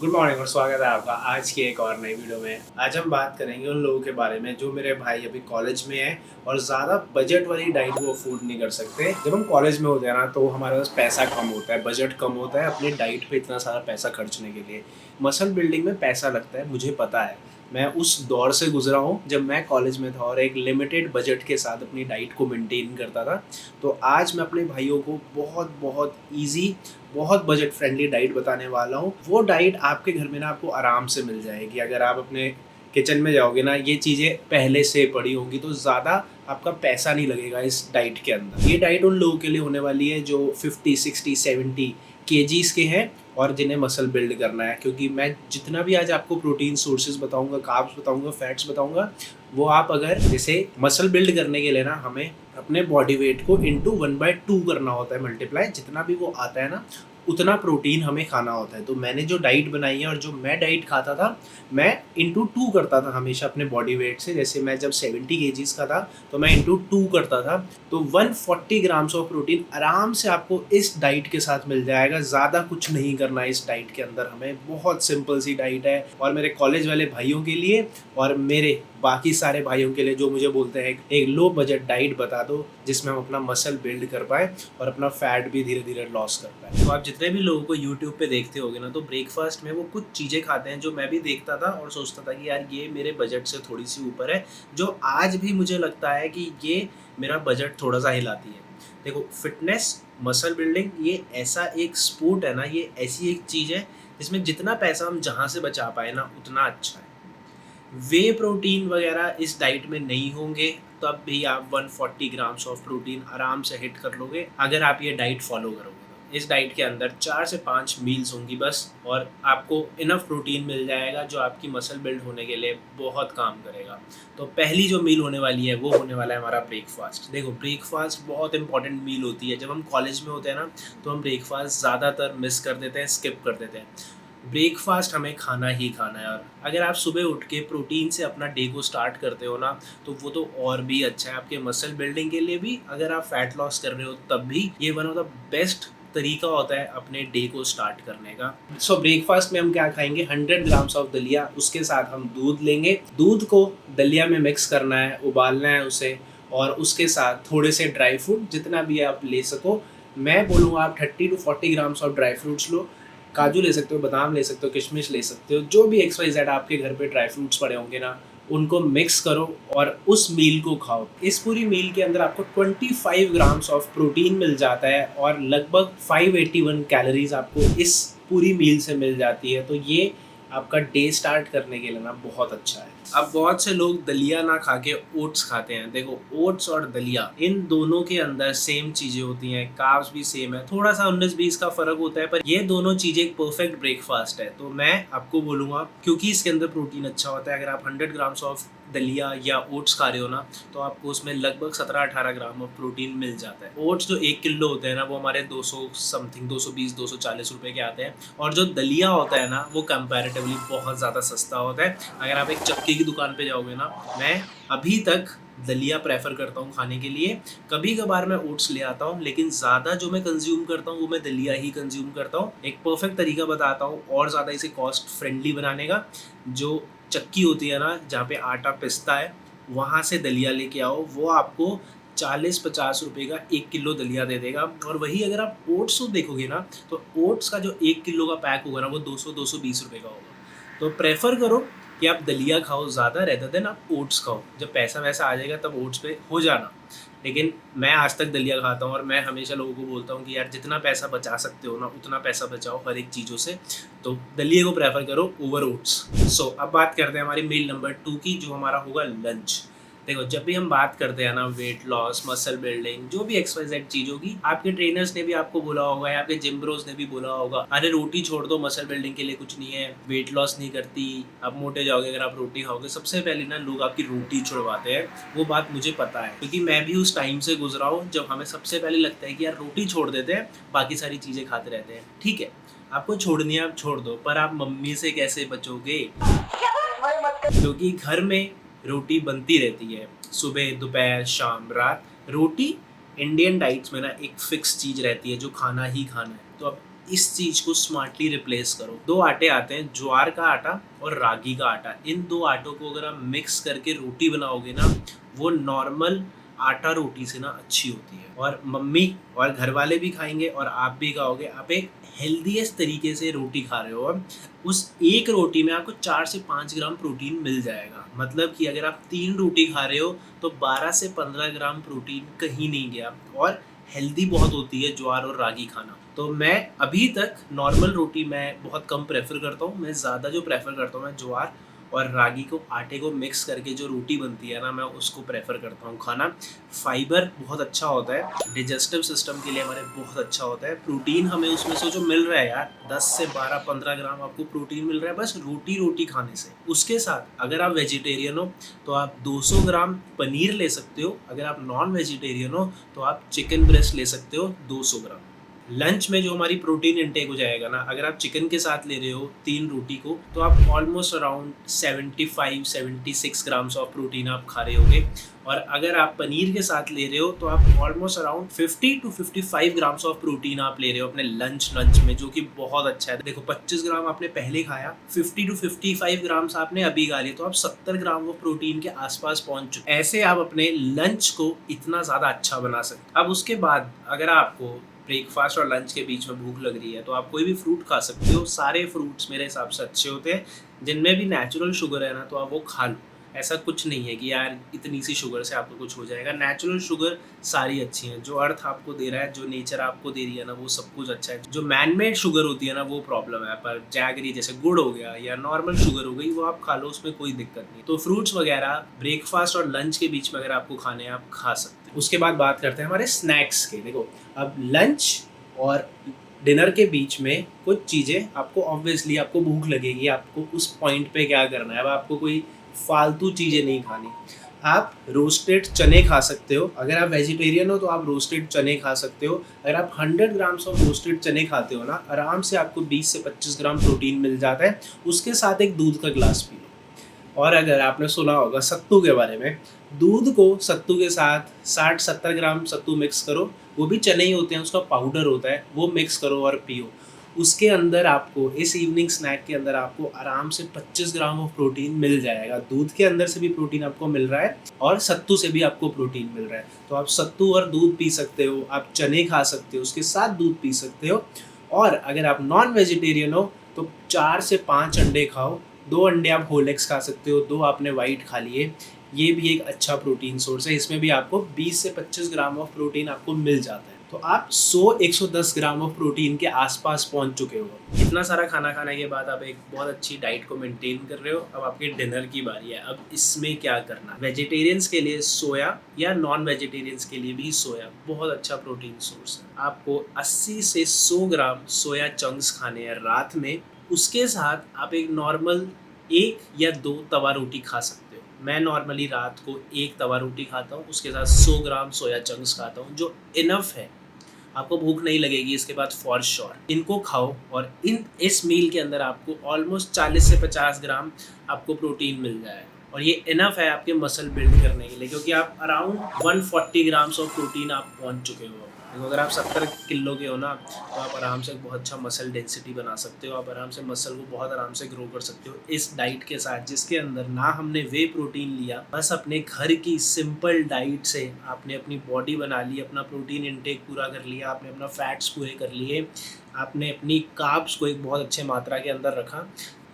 Good morning और स्वागत है आपका आज की एक और नई वीडियो में। आज हम बात करेंगे उन लोगों के बारे में जो मेरे भाई अभी कॉलेज में है और ज़्यादा बजट वाली डाइट वो अफोर्ड नहीं कर सकते। जब हम कॉलेज में होते हैं ना तो हमारे पास पैसा कम होता है, बजट कम होता है अपने डाइट पे इतना सारा पैसा खर्चने के लिए। मसल बिल्डिंग में पैसा लगता है, मुझे पता है। मैं उस दौर से गुजरा हूँ जब मैं कॉलेज में था और एक लिमिटेड बजट के साथ अपनी डाइट को मेंटेन करता था। तो आज मैं अपने भाइयों को बहुत बहुत ईजी, बहुत बजट फ्रेंडली डाइट बताने वाला हूँ। वो डाइट आपके घर में ना आपको आराम से मिल जाएगी। अगर आप अपने किचन में जाओगे ना, ये चीज़ें पहले से पड़ी होंगी तो ज़्यादा आपका पैसा नहीं लगेगा इस डाइट के अंदर। ये डाइट उन लोगों के लिए होने वाली है जो 50, 60, 70 केजीज के हैं और जिन्हें मसल बिल्ड करना है। क्योंकि मैं जितना भी आज आपको प्रोटीन सोर्सेज बताऊंगा, कार्ब्स बताऊंगा, फैट्स बताऊंगा, वो आप अगर जैसे मसल बिल्ड करने के लिए ना हमें अपने बॉडी वेट को इंटू 1/2 करना होता है, मल्टीप्लाई, जितना भी वो आता है ना उतना प्रोटीन हमें खाना होता है। तो मैंने जो डाइट बनाई है और जो मैं डाइट खाता था, मैं इंटू 2 करता था हमेशा अपने बॉडी वेट से। जैसे मैं जब 70 केजीज का था तो मैं इंटू 2 करता था। तो 140 ग्राम्स ऑफ प्रोटीन आराम से आपको इस डाइट के साथ मिल जाएगा। ज़्यादा कुछ नहीं करना है इस डाइट के अंदर हमें, बहुत सिंपल सी डाइट है। और मेरे कॉलेज वाले भाइयों के लिए और मेरे बाकी सारे भाइयों के लिए जो मुझे बोलते हैं एक लो बजट डाइट बता दो जिसमें हम अपना मसल बिल्ड कर पाए और अपना फैट भी धीरे धीरे लॉस कर पाए। तो आप जितने भी लोगों को यूट्यूब पे देखते होगे ना, तो ब्रेकफास्ट में वो कुछ चीज़ें खाते हैं जो मैं भी देखता था और सोचता था कि यार ये मेरे बजट से थोड़ी सी ऊपर है, जो आज भी मुझे लगता है कि ये मेरा बजट थोड़ा सा हिलाती है। देखो, फिटनेस, मसल बिल्डिंग ये ऐसा एक स्पोर्ट है ना, ये ऐसी एक चीज़ है जिसमें जितना पैसा हम जहाँ से बचा पाए ना उतना अच्छा है। वे प्रोटीन वगैरह इस डाइट में नहीं होंगे, तब भी आप 140 ग्राम्स ऑफ प्रोटीन आराम से हिट कर लोगे अगर आप ये डाइट फॉलो करोगे। तो इस डाइट के अंदर 4 से 5 मील्स होंगी बस, और आपको इनफ प्रोटीन मिल जाएगा जो आपकी मसल बिल्ड होने के लिए बहुत काम करेगा। तो पहली जो मील होने वाली है वो होने वाला है हमारा ब्रेकफास्ट। देखो, ब्रेकफास्ट बहुत इंपॉर्टेंट मील होती है। जब हम कॉलेज में होते हैं ना तो हम ब्रेकफास्ट ज़्यादातर मिस कर देते हैं, स्किप कर देते हैं। ब्रेकफास्ट हमें खाना ही खाना है। और अगर आप सुबह उठ के प्रोटीन से अपना डे को स्टार्ट करते हो ना, तो वो तो और भी अच्छा है आपके मसल बिल्डिंग के लिए भी। अगर आप फैट लॉस कर रहे हो तब भी ये वन ऑफ द बेस्ट तरीका होता है अपने डे को स्टार्ट करने का। सो ब्रेकफास्ट में हम क्या खाएंगे? 100 ग्राम्स ऑफ दलिया, उसके साथ हम दूध लेंगे। दूध को दलिया में मिक्स करना है, उबालना है उसे, और उसके साथ थोड़े से ड्राई फ्रूट जितना भी आप ले सको। मैं बोलूँगा आप 30 to 40 grams of dry fruits लो। काजू ले सकते हो, बादाम ले सकते हो, किशमिश ले सकते हो, जो भी XYZ आपके घर पे ड्राई फ्रूट्स पड़े होंगे ना, उनको मिक्स करो और उस मील को खाओ। इस पूरी मील के अंदर आपको 25 ग्राम्स ऑफ प्रोटीन मिल जाता है और लगभग 581 कैलोरीज आपको इस पूरी मील से मिल जाती है। तो ये आपका डे स्टार्ट करने के लिए ना बहुत अच्छा है। अब बहुत से लोग दलिया ना खा के ओट्स खाते हैं। देखो, ओट्स और दलिया इन दोनों के अंदर सेम चीजें होती हैं, कार्ब्स भी सेम है, थोड़ा सा 19-20 का फर्क होता है, पर ये दोनों चीजें एक परफेक्ट ब्रेकफास्ट है। तो मैं आपको बोलूंगा, क्योंकि इसके अंदर प्रोटीन अच्छा होता है, अगर आप 100 ग्राम्स ऑफ दलिया या ओट्स खा रहे हो ना, तो आपको उसमें लगभग 17-18 ग्राम ऑफ प्रोटीन मिल जाता है। ओट्स जो 1 किलो होते हैं ना, वो हमारे 200 समथिंग, 220, 240 रुपए के आते हैं। और जो दलिया होता है ना, वो कंपैरेटिवली बहुत ज़्यादा सस्ता होता है। अगर आप एक चक्की की दुकान पे जाओगे ना, मैं अभी तक दलिया प्रेफर करता हूँ खाने के लिए। कभी कभार मैं ओट्स ले आता हूँ, लेकिन ज़्यादा जो मैं कंज्यूम करता हूँ वो मैं दलिया ही कंज्यूम करता हूँ। एक परफेक्ट तरीका बताता हूँ और ज़्यादा इसे कॉस्ट फ्रेंडली बनाने का। जो चक्की होती है ना, जहाँ पे आटा पिसता है, वहाँ से दलिया लेके आओ। वो आपको 40-50 रुपये का 1 किलो दलिया दे देगा। और वही अगर आप ओट्स को देखोगे ना, तो ओट्स का जो 1 किलो का पैक होगा ना, वो 200-220 रुपये का होगा। तो प्रेफर करो कि आप दलिया खाओ ज़्यादा, रेदर देन आप ओट्स खाओ। जब पैसा वैसा आ जाएगा तब ओट्स पे हो जाना। लेकिन मैं आज तक दलिया खाता हूँ और मैं हमेशा लोगों को बोलता हूँ कि यार जितना पैसा बचा सकते हो ना उतना पैसा बचाओ हर एक चीज़ों से। तो दलिया को प्रेफर करो ओवर ओट्स। सो अब बात करते हैं हमारी मील नंबर 2 की, जो हमारा होगा लंच। देखो, जब भी हम बात करते हैं ना वेट लॉस, मसल बिल्डिंग, जो भी XYZ चीज होगी, आपके ट्रेनर्स ने भी आपको बोला होगा या आपके जिम ब्रोज ने भी बोला होगा, अरे रोटी छोड़ दो, मसल बिल्डिंग के लिए कुछ नहीं है, वेट लॉस नहीं करती, आप मोटे जाओगे अगर आप रोटी खाओगे। सबसे पहले ना लोग आपकी रोटी छुड़वाते हैं। वो बात मुझे पता है, क्योंकि मैं भी उस टाइम से गुजरा हूँ जब हमें सबसे पहले लगता है कि यार रोटी छोड़ देते हैं, बाकी सारी चीजें खाते रहते हैं। ठीक है, आपको छोड़नी है आप छोड़ दो, पर आप मम्मी से कैसे बचोगे? क्योंकि घर में रोटी बनती रहती है, सुबह, दोपहर, शाम, रात। रोटी इंडियन डाइट्स में ना एक फिक्स चीज़ रहती है जो खाना ही खाना है। तो अब इस चीज़ को स्मार्टली रिप्लेस करो। 2 आटे आते हैं, ज्वार का आटा और रागी का आटा। इन 2 आटों को अगर आप मिक्स करके रोटी बनाओगे ना, वो नॉर्मल आटा रोटी से ना अच्छी होती है, और मम्मी और घर वाले भी खाएंगे और आप भी खाओगे। आप एक हेल्दीएस्ट तरीके से रोटी खा रहे हो। और उस एक रोटी में आपको 4 से 5 ग्राम प्रोटीन मिल जाएगा। मतलब कि अगर आप 3 रोटी खा रहे हो तो 12 से 15 ग्राम प्रोटीन कहीं नहीं गया, और हेल्दी बहुत होती है ज्वार और रागी खाना। तो मैं अभी तक नॉर्मल रोटी मैं बहुत कम प्रेफर करता हूँ। मैं ज़्यादा जो प्रेफर करता हूँ, मैं ज्वार और रागी को आटे को मिक्स करके जो रोटी बनती है ना, मैं उसको प्रेफर करता हूँ खाना। फाइबर बहुत अच्छा होता है, डिजेस्टिव सिस्टम के लिए हमारे बहुत अच्छा होता है। प्रोटीन हमें उसमें से जो मिल रहा है यार, 10 से 12-15 ग्राम आपको प्रोटीन मिल रहा है बस रोटी खाने से। उसके साथ अगर आप वेजिटेरियन हो तो आप 200 ग्राम पनीर ले सकते हो। अगर आप नॉन वेजिटेरियन हो तो आप चिकन ब्रेस्ट ले सकते हो 200 ग्राम। लंच में जो हमारी प्रोटीन इंटेक हो जाएगा ना, अगर आप चिकन के साथ ले रहे हो 3 रोटी को, तो आप almost around 75-76 grams of protein आप खा रहे होगे। और अगर आप पनीर के साथ ले रहे हो तो आप almost around 50-55 grams of protein आप ले रहे हो अपने लंच में, जो कि बहुत अच्छा है। देखो 25 ग्राम आपने पहले खाया, 50-55 ग्राम्स आपने अभी खा लिए, तो आप 70 ग्राम ऑफ प्रोटीन के आसपास पहुंच चुके। ऐसे आप अपने लंच को इतना ज़्यादा अच्छा बना सकते। अब उसके बाद अगर आपको ब्रेकफास्ट और लंच के बीच में भूख लग रही है तो आप कोई भी फ्रूट खा सकते हो। सारे फ्रूट्स मेरे हिसाब से अच्छे होते हैं। जिनमें भी नेचुरल शुगर है ना, तो आप वो खा लो। ऐसा कुछ नहीं है कि यार इतनी सी शुगर से आपको कुछ हो जाएगा। नेचुरल शुगर सारी अच्छी हैं। जो अर्थ आपको दे रहा है, जो नेचर आपको दे रही है ना, वो सब कुछ अच्छा है। जो मैनमेड शुगर होती है ना, वो प्रॉब्लम है। पर जैगरी जैसे गुड़ हो गया या नॉर्मल शुगर हो गई, वो आप खा लो, उसमें कोई दिक्कत नहीं। तो फ्रूट्स वगैरह ब्रेकफास्ट और लंच के बीच में अगर आपको खाने हैं, आप खा सकते हैं। उसके बाद बात करते हैं हमारे स्नैक्स के। देखो, अब लंच और डिनर के बीच में कुछ चीज़ें आपको ऑब्वियसली आपको भूख लगेगी, आपको उस पॉइंट पे क्या करना है। अब आपको कोई फालतू चीज़ें नहीं खानी। आप रोस्टेड चने खा सकते हो। अगर आप वेजिटेरियन हो तो आप रोस्टेड चने खा सकते हो। अगर आप 100 ग्राम्स ऑफ रोस्टेड चने खाते हो ना, आराम से आपको 20 से 25 ग्राम प्रोटीन मिल जाता है। उसके साथ एक दूध का गिलास पी लो। और अगर आपने सुना होगा सत्तू के बारे में, दूध को सत्तू के साथ 60-70 ग्राम सत्तू मिक्स करो। वो भी चने ही होते हैं, उसका पाउडर होता है, वो मिक्स करो और पियो। उसके अंदर आपको इस इवनिंग स्नैक के अंदर आपको आराम से 25 ग्राम ऑफ प्रोटीन मिल जाएगा। दूध के अंदर से भी प्रोटीन आपको मिल रहा है और सत्तू से भी आपको प्रोटीन मिल रहा है। तो आप सत्तू और दूध पी सकते हो, आप चने खा सकते हो, उसके साथ दूध पी सकते हो। और अगर आप नॉन वेजिटेरियन हो तो 4 से 5 अंडे खाओ। 2 अंडे आप होल एग्स खा सकते हो, 2 आपने वाइट खा लिए। ये भी एक अच्छा प्रोटीन सोर्स है। इसमें भी आपको 20 से 25 ग्राम ऑफ प्रोटीन आपको मिल जाता है। तो आप 100-110 ग्राम ऑफ प्रोटीन के आसपास पहुंच चुके हो। इतना सारा खाना खाने के बाद आप एक बहुत अच्छी डाइट को मेंटेन कर रहे हो। अब आपके डिनर की बारी है। अब इसमें क्या करना, वेजिटेरियंस के लिए सोया या नॉन वेजिटेरियंस के लिए भी सोया बहुत अच्छा प्रोटीन सोर्स है। आपको 80 से 100 ग्राम सोया चंक्स खाने हैं रात में। उसके साथ आप एक नॉर्मल 1 या 2 तवा रोटी खा सकते हो। मैं नॉर्मली रात को 1 तवा रोटी खाता हूँ, उसके साथ 100 ग्राम सोया चंक्स खाता हूँ, जो इनफ है। आपको भूख नहीं लगेगी इसके बाद फॉर श्योर। इनको खाओ और इस मील के अंदर आपको ऑलमोस्ट 40 से 50 ग्राम आपको प्रोटीन मिल जाए। और ये इनफ है आपके मसल बिल्ड करने के लिए, क्योंकि आप अराउंड 140 ग्राम्स ऑफ प्रोटीन आप पहुँच चुके हो। देखो, अगर आप 70 किलो के हो ना, तो आप आराम से बहुत अच्छा मसल डेंसिटी बना सकते हो। आप आराम से मसल को बहुत आराम से ग्रो कर सकते हो इस डाइट के साथ, जिसके अंदर ना हमने वे प्रोटीन लिया, बस अपने घर की सिंपल डाइट से आपने अपनी बॉडी बना ली, अपना प्रोटीन इंटेक पूरा कर लिया, आपने अपना फैट्स पूरे कर लिए, आपने अपनी कार्ब्स को एक बहुत अच्छे मात्रा के अंदर रखा।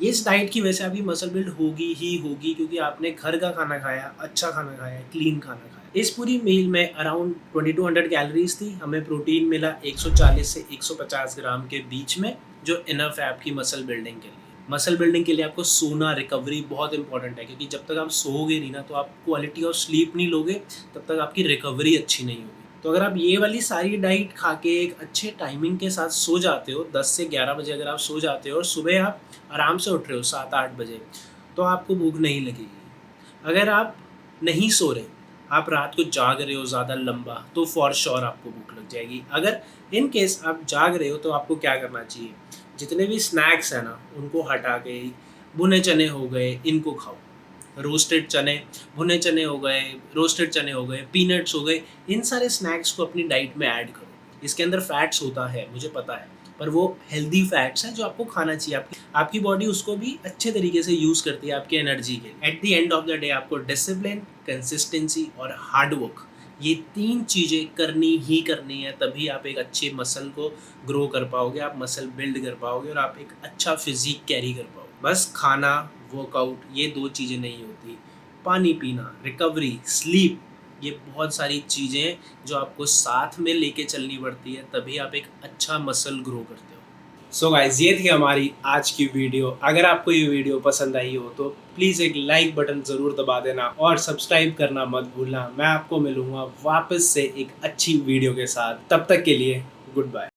इस डाइट की वजह से आपकी मसल बिल्ड होगी ही होगी, क्योंकि आपने घर का खाना खाया, अच्छा खाना खाया, क्लीन खाना खाया। इस पूरी मील में अराउंड 2200 कैलोरीज थी। हमें प्रोटीन मिला 140 से 150 ग्राम के बीच में, जो इनफ है आपकी मसल बिल्डिंग के लिए। मसल बिल्डिंग के लिए आपको सोना, रिकवरी बहुत इंपॉर्टेंट है, क्योंकि जब तक आप सोओगे नहीं ना, तो आप क्वालिटी ऑफ स्लीप नहीं लोगे, तब तक आपकी रिकवरी अच्छी नहीं होगी। तो अगर आप ये वाली सारी डाइट खा के एक अच्छे टाइमिंग के साथ सो जाते हो, 10 से 11 बजे अगर आप सो जाते हो और सुबह आप आराम से उठ रहे हो 7-8 बजे, तो आपको भूख नहीं लगेगी। अगर आप नहीं सो रहे, आप रात को जाग रहे हो ज़्यादा लंबा, तो फॉर श्योर आपको भूख लग जाएगी। अगर इन केस आप जाग रहे हो तो आपको क्या करना चाहिए, जितने भी स्नैक्स हैं ना, उनको हटा के भुने चने हो गए, इनको खाओ। रोस्टेड चने, भुने चने हो गए, रोस्टेड चने हो गए, पीनट्स हो गए, इन सारे स्नैक्स को अपनी डाइट में ऐड करो। इसके अंदर फैट्स होता है, मुझे पता है, पर वो हेल्दी फैट्स हैं जो आपको खाना चाहिए। आपकी बॉडी उसको भी अच्छे तरीके से यूज़ करती है आपकी एनर्जी के लिए। At the end of the day आपको डिसिप्लिन, कंसिस्टेंसी और हार्ड वर्क, ये 3 चीज़ें करनी ही करनी है, तभी आप एक अच्छे मसल को ग्रो कर पाओगे, आप मसल बिल्ड कर पाओगे और आप एक अच्छा फिजिक कैरी कर पाओगे। बस खाना, वर्कआउट, ये 2 चीज़ें नहीं होती। पानी पीना, रिकवरी, स्लीप, ये बहुत सारी चीज़ें हैं जो आपको साथ में लेके चलनी पड़ती है, तभी आप एक अच्छा मसल ग्रो करते हो। सो गाइस, ये थी हमारी आज की वीडियो। अगर आपको ये वीडियो पसंद आई हो तो प्लीज़ एक लाइक बटन ज़रूर दबा देना और सब्सक्राइब करना मत भूलना। मैं आपको मिलूँगा वापस से एक अच्छी वीडियो के साथ। तब तक के लिए गुड बाय।